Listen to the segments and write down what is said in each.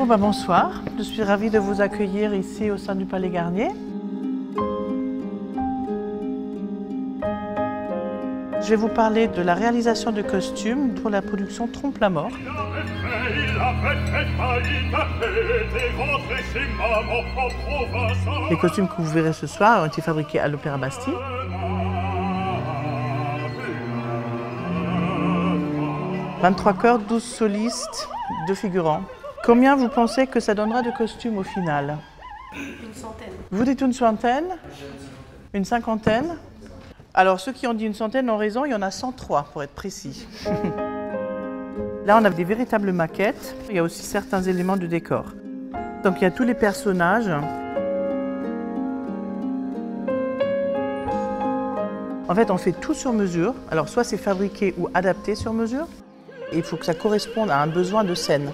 Bon, bonsoir, je suis ravie de vous accueillir ici au sein du Palais Garnier. Je vais vous parler de la réalisation de costumes pour la production Trompe la Mort. Les costumes que vous verrez ce soir ont été fabriqués à l'Opéra Bastille. « 23 chœurs, 12 solistes, 2 figurants. Combien vous pensez que ça donnera de costumes au final? Une centaine. Vous dites une centaine? Une cinquantaine? Alors ceux qui ont dit une centaine ont raison, il y en a 103 pour être précis. Là on a des véritables maquettes, il y a aussi certains éléments de décor. Donc il y a tous les personnages. En fait on fait tout sur mesure, alors soit c'est fabriqué ou adapté sur mesure, et il faut que ça corresponde à un besoin de scène.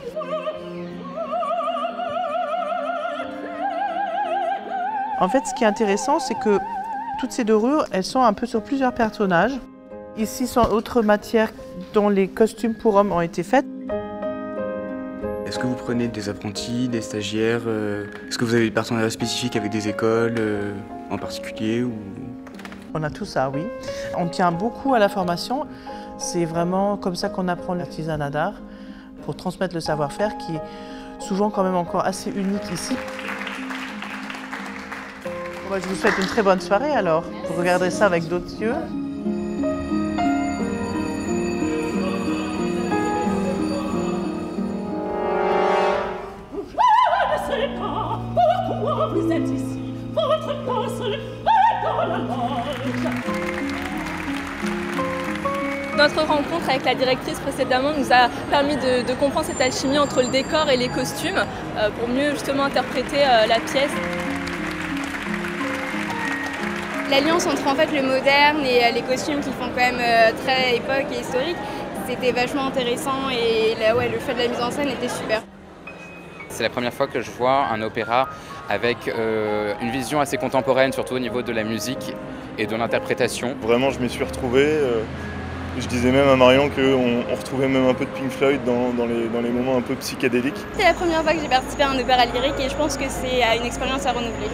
En fait, ce qui est intéressant, c'est que toutes ces dorures, elles sont un peu sur plusieurs personnages. Ici sont autres matières dont les costumes pour hommes ont été faits. Est-ce que vous prenez des apprentis, des stagiaires? Est-ce que vous avez des partenariats spécifiques avec des écoles en particulier ou... On a tout ça, oui. On tient beaucoup à la formation. C'est vraiment comme ça qu'on apprend l'artisanat d'art pour transmettre le savoir-faire qui est souvent quand même encore assez unique ici. Je vous souhaite une très bonne soirée alors. Vous regarderez ça avec d'autres yeux. Je ne sais pas pourquoi vous êtes ici. Votre place est dans la loge. Notre rencontre avec la directrice précédemment nous a permis de comprendre cette alchimie entre le décor et les costumes pour mieux justement interpréter la pièce. L'alliance entre en fait le moderne et les costumes qui font quand même très époque et historique, c'était vachement intéressant et là, ouais, le fait de la mise en scène était super. C'est la première fois que je vois un opéra avec une vision assez contemporaine, surtout au niveau de la musique et de l'interprétation. Vraiment, je m'y suis retrouvé. Je disais même à Marion qu'on retrouvait même un peu de Pink Floyd dans les moments un peu psychédéliques. C'est la première fois que j'ai participé à un opéra lyrique et je pense que c'est une expérience à renouveler.